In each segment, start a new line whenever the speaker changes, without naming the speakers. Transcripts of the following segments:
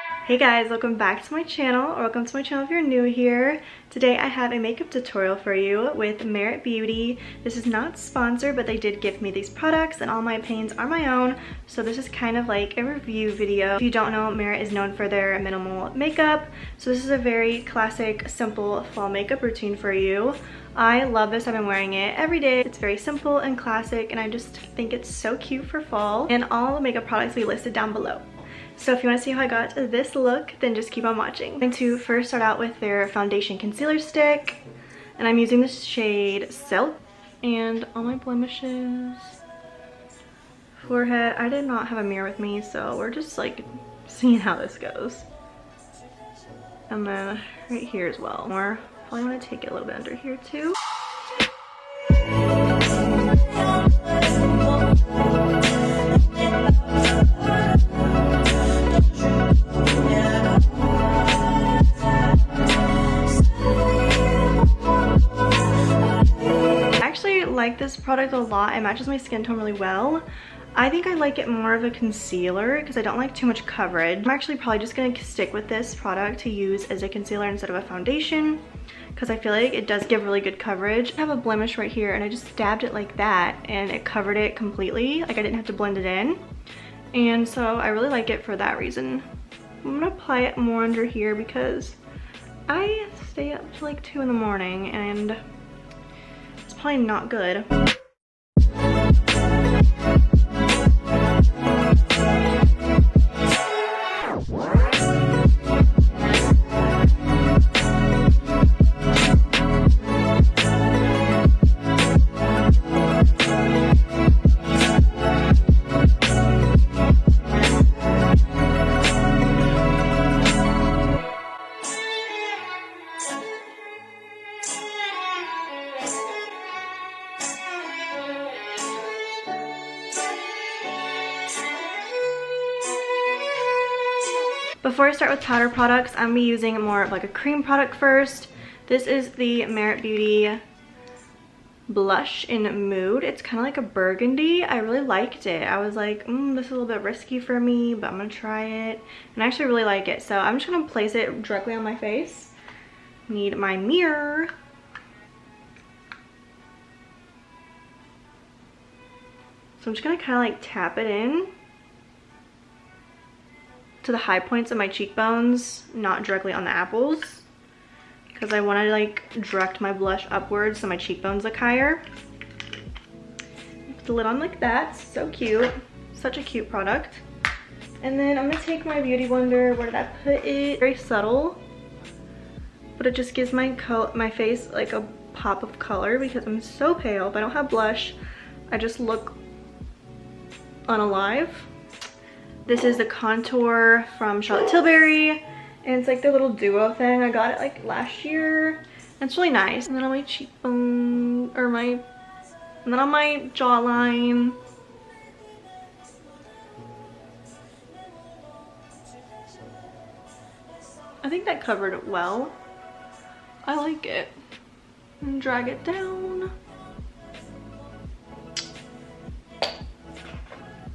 Hey guys, welcome back to my channel, or welcome to my channel if you're new here. Today I have a makeup tutorial for you with Merit Beauty. This is not sponsored, but they did give me these products and all my opinions are my own, so this is kind of like a review video. If you don't know, Merit is known for their minimal makeup, so this is a very classic, simple fall makeup routine for you. I love this. I've been wearing it every day. It's very simple and classic, and I just think it's so cute for fall. And all the makeup products will be listed down below. So if you want to see how I got this look, then just keep on watching. I'm going to first start out with their foundation concealer stick, and I'm using the shade Silk. And all my blemishes, forehead. I did not have a mirror with me, so we're just like seeing how this goes. And then right here as well. Probably want to take it a little bit under here too. Like this product a lot. It matches my skin tone really well. I think I like it more of a concealer because I don't like too much coverage. I'm actually probably just going to stick with this product to use as a concealer instead of a foundation because I feel like it does give really good coverage. I have a blemish right here and I just dabbed it like that and it covered it completely. Like I didn't have to blend it in. And so I really like it for that reason. I'm going to apply it more under here because I stay up till like 2 in the morning and probably not good. Before I start with powder products, I'm gonna be using more of like a cream product first. This is the Merit Beauty blush in Mood. It's kind of like a burgundy. I really liked it. I was like, this is a little bit risky for me, but I'm gonna try it. And I actually really like it. So I'm just gonna place it directly on my face. Need my mirror. So I'm just gonna kind of like tap it in to the high points of my cheekbones, not directly on the apples, because I want to like direct my blush upwards so my cheekbones look higher. Put the lid on like that. So cute. Such a cute product. And then I'm gonna take my beauty blender. Where did I put it? Very subtle, but it just gives my face like a pop of color because I'm so pale. If I don't have blush, I just look unalive. This is the contour from Charlotte Tilbury, and it's like their little duo thing. I got it like last year, and it's really nice. And then on my cheekbone, and then on my jawline. I think that covered it well. I like it. And drag it down.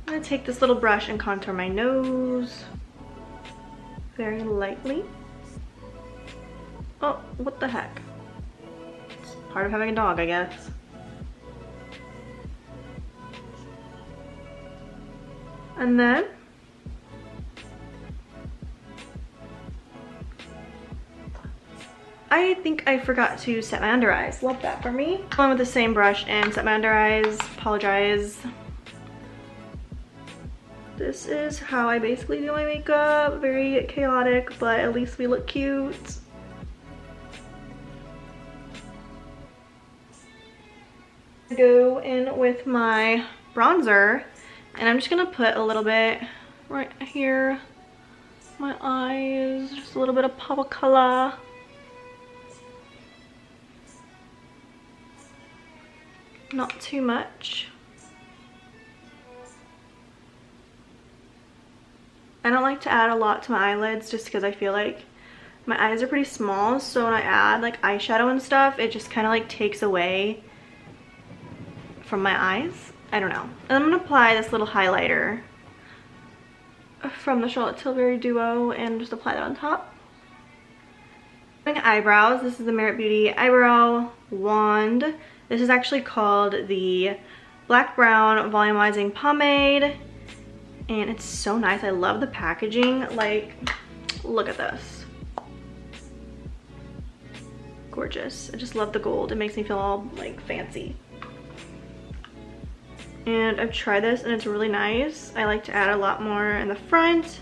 I'm gonna take this little brush and contour my nose very lightly. Oh, what the heck? It's part of having a dog, I guess. And then I think I forgot to set my under eyes. Love that for me. Going with the same brush and set my under eyes. Apologize. This is how I basically do my makeup. Very chaotic, but at least we look cute. Go in with my bronzer, and I'm just gonna put a little bit right here, my eyes, just a little bit of pop of color. Not too much. I don't like to add a lot to my eyelids just because I feel like my eyes are pretty small, so when I add like eyeshadow and stuff, it just kind of like takes away from my eyes. I don't know. And I'm gonna apply this little highlighter from the Charlotte Tilbury Duo and just apply that on top. Eyebrows. This is the Merit Beauty Eyebrow Wand. This is actually called the Black Brown Volumizing Pomade. And it's so nice. I love the packaging. Like, look at this. Gorgeous. I just love the gold. It makes me feel all like fancy. And I've tried this and it's really nice. I like to add a lot more in the front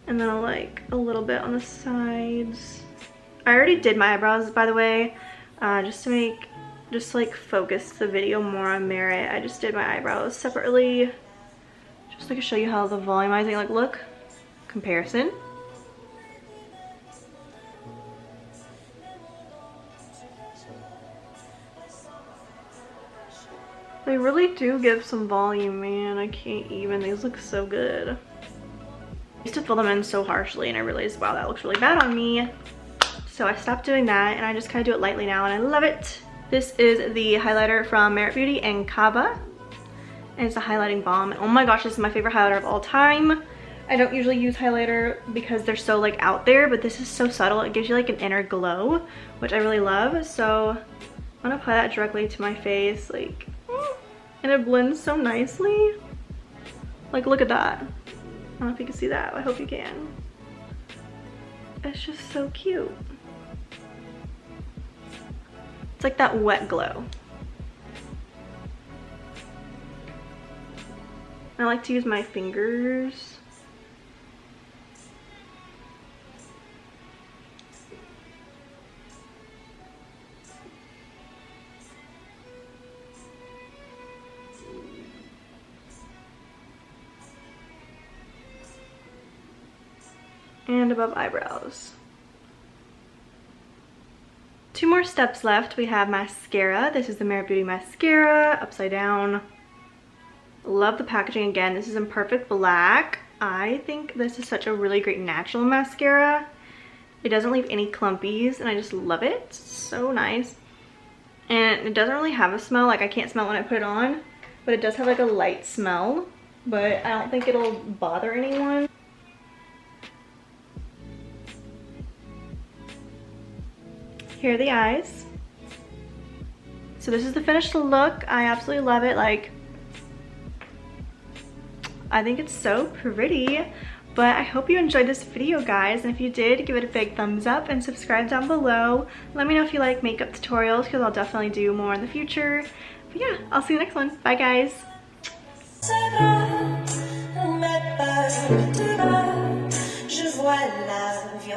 and then like a little bit on the sides. I already did my eyebrows, by the way, just to like focus the video more on Merit. I just did my eyebrows separately, just like to show you how the volumizing like look. Comparison. They really do give some volume, man. I can't even. These look so good. I used to fill them in so harshly and I realized, wow, that looks really bad on me. So I stopped doing that and I just kind of do it lightly now and I love it. This is the highlighter from Merit Beauty and Kava. And it's a highlighting balm. Oh my gosh, this is my favorite highlighter of all time. I don't usually use highlighter because they're so like out there, but this is so subtle. It gives you like an inner glow, which I really love. So I'm gonna apply that directly to my face, like, and it blends so nicely. Like, look at that. I don't know if you can see that. I hope you can. It's just so cute. It's like that wet glow. I like to use my fingers. And above eyebrows. 2 more steps left. We have mascara. This is the Merit Beauty mascara, upside down. Love the packaging again. This is in perfect black. I think this is such a really great natural mascara. It doesn't leave any clumpies and I just love it. It's so nice. And it doesn't really have a smell. Like, I can't smell it when I put it on, but it does have like a light smell, but I don't think it'll bother anyone. Here are the eyes. So this is the finished look. I absolutely love it. Like, I think it's so pretty. But I hope you enjoyed this video, guys. And if you did, give it a big thumbs up and subscribe down below. Let me know if you like makeup tutorials because I'll definitely do more in the future. But yeah, I'll see you next one. Bye, guys.